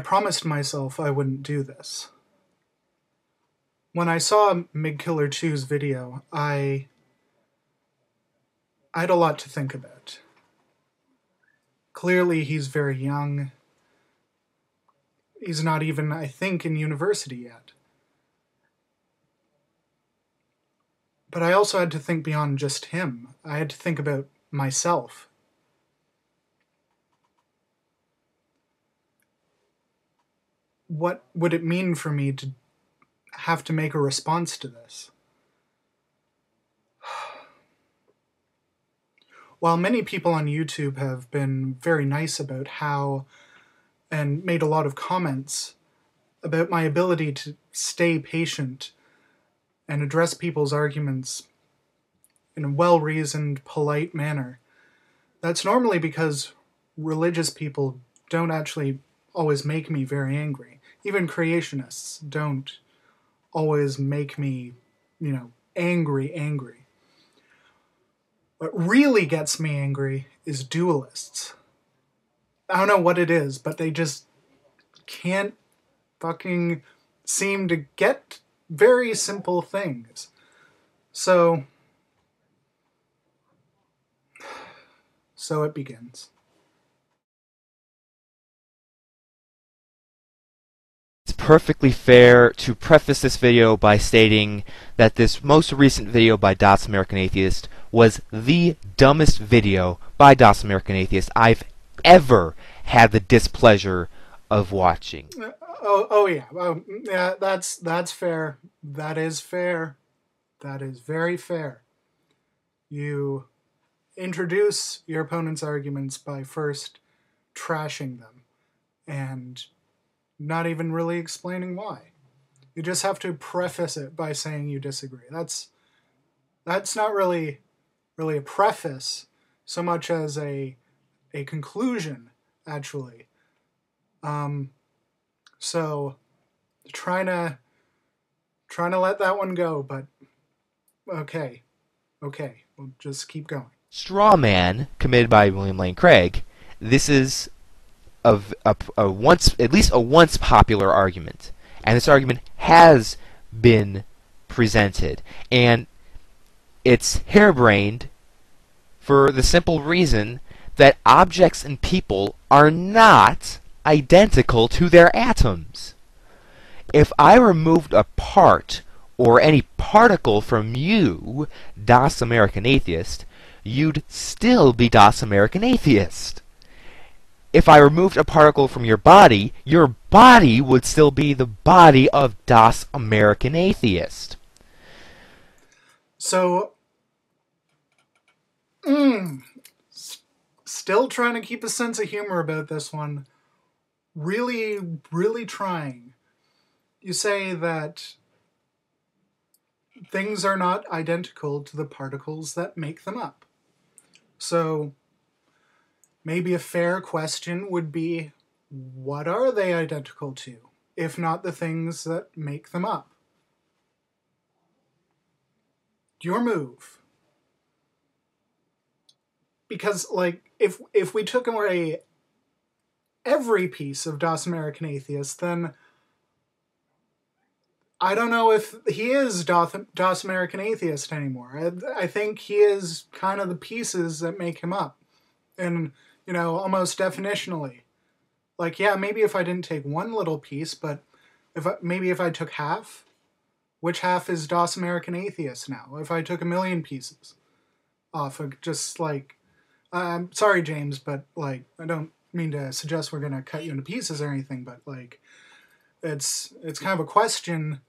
I promised myself I wouldn't do this. When I saw MigKiller2's video, I had a lot to think about. Clearly, he's very young. He's not even, I think, in university yet. But I also had to think beyond just him. I had to think about myself. What would it mean for me to have to make a response to this? While many people on YouTube have been very nice about how, and made a lot of comments about my ability to stay patient and address people's arguments in a well-reasoned, polite manner, that's normally because religious people don't actually always make me very angry. Even creationists don't always make me, angry. What really gets me angry is dualists. I don't know what it is, but they just can't fucking seem to get very simple things. So it begins. It's perfectly fair to preface this video by stating that this most recent video by Das American Atheist was the dumbest video by Das American Atheist I've ever had the displeasure of watching. Yeah, that's fair. That is fair. That is very fair. You introduce your opponent's arguments by first trashing them and not even really explaining why. You just have to preface it by saying you disagree. That's not really a preface so much as a conclusion, actually. So trying to let that one go, but okay, we'll just keep going. Straw man committed by William Lane Craig. This is at least a once popular argument, and this argument has been presented, and it's harebrained for the simple reason that objects and people are not identical to their atoms. If I removed a part or any particle from you, Das American Atheist, you'd still be Das American Atheist. If I removed a particle from your body would still be the body of Das American Atheist. So, still trying to keep a sense of humor about this one. Really, really trying. You say that things are not identical to the particles that make them up. So, maybe a fair question would be, what are they identical to, if not the things that make them up? Your move. Because, if we took away every piece of Das American Atheist, then I don't know if he is Das American Atheist anymore. I think he is kind of the pieces that make him up. And, almost definitionally. Maybe if I didn't take one little piece, but maybe if I took half, which half is Das American Atheist now? If I took 1,000,000 pieces off of just I'm sorry, James, but I don't mean to suggest we're going to cut you into pieces or anything, but it's kind of a question.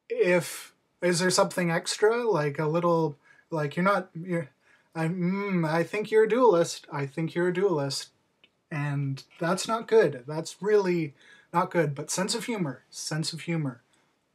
Is there something extra, a little, I think you're a dualist. I think you're a dualist. And that's not good. That's really not good. But sense of humor.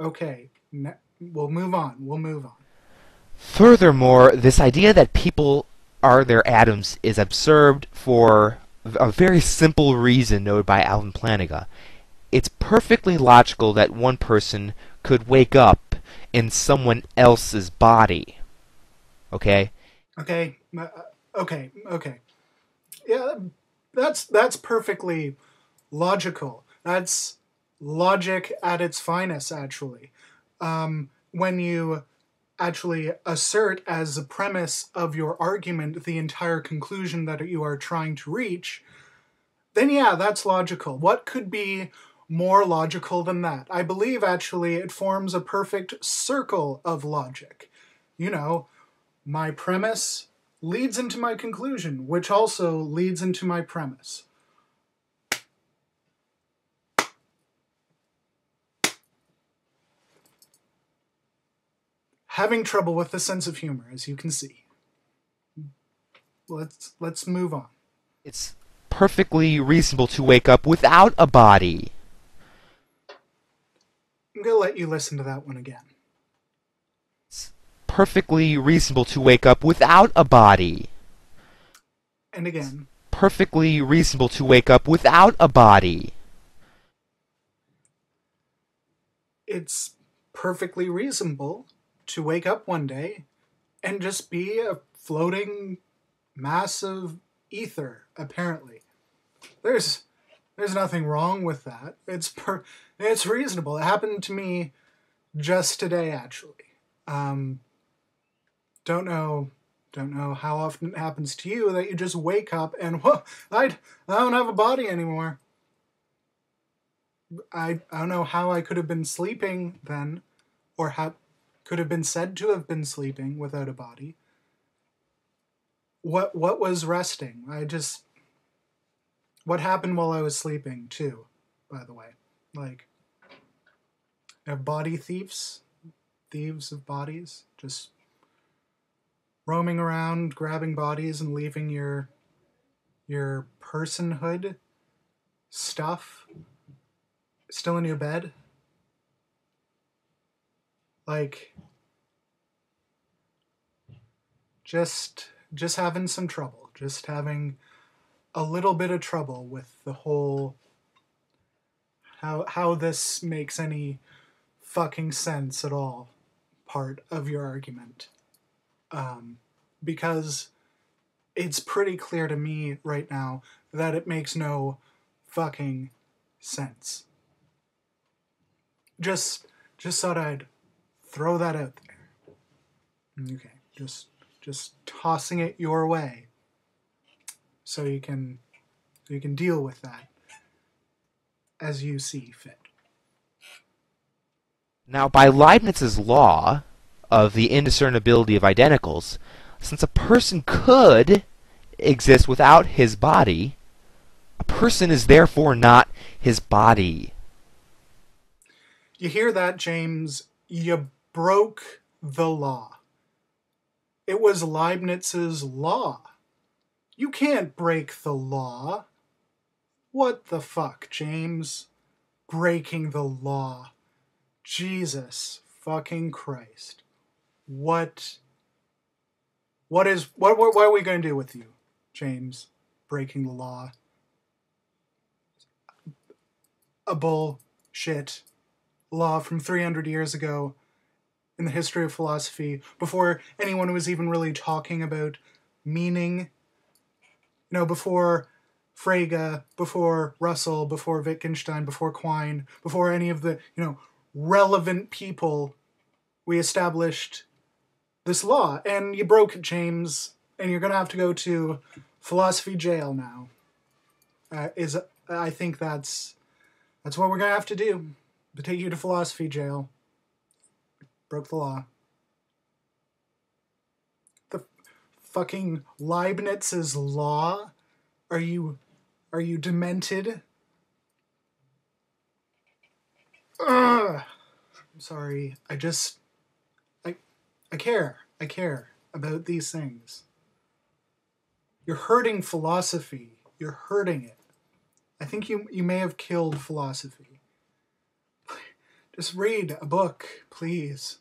Okay. We'll move on. Furthermore, this idea that people are their atoms is absurd for a very simple reason noted by Alvin Plantinga. It's perfectly logical that one person could wake up in someone else's body. Okay? Okay. Yeah, that's perfectly logical. That's logic at its finest, actually. When you actually assert as a premise of your argument the entire conclusion that you are trying to reach, then yeah, that's logical. What could be more logical than that? I believe actually it forms a perfect circle of logic. You know, my premise leads into my conclusion, which also leads into my premise. Having trouble with the sense of humor, as you can see. Let's move on. It's perfectly reasonable to wake up without a body. I'm going to let you listen to that one again. It's perfectly reasonable to wake up without a body. And again. Perfectly reasonable to wake up without a body. It's perfectly reasonable to wake up one day and just be a floating mass of ether, apparently. There's nothing wrong with that. It's reasonable. It happened to me just today, actually. Don't know how often it happens to you that you just wake up and, well, I don't have a body anymore. I don't know how I could have been sleeping then, or how could have been said to have been sleeping without a body. What was resting? What happened while I was sleeping too, by the way? Like, have body thieves of bodies, just roaming around, grabbing bodies and leaving your personhood stuff still in your bed? Like, just having some trouble. Just having a little bit of trouble with the whole how this makes any fucking sense at all part of your argument. Because it's pretty clear to me right now that it makes no fucking sense. Just thought I'd throw that out there. Okay, just tossing it your way, so you can deal with that as you see fit. Now, by Leibniz's law of the indiscernibility of identicals, since a person could exist without his body, a person is therefore not his body. You hear that, James? You broke the law. It was Leibniz's law. You can't break the law. What the fuck, James? Breaking the law. Jesus fucking Christ. What are we going to do with you, James? Breaking the law. A bullshit law from 300 years ago in the history of philosophy, before anyone was even really talking about meaning. You know, before Frege, before Russell, before Wittgenstein, before Quine, before any of the, relevant people, we established this law. And you broke it, James, and you're going to have to go to philosophy jail now. I think that's what we're going to have to do. To take you to philosophy jail. Broke the law. The fucking Leibniz's law? Are you demented? Ugh. I'm sorry. I care. I care about these things. You're hurting philosophy. You're hurting it. I think you may have killed philosophy. Just read a book, please.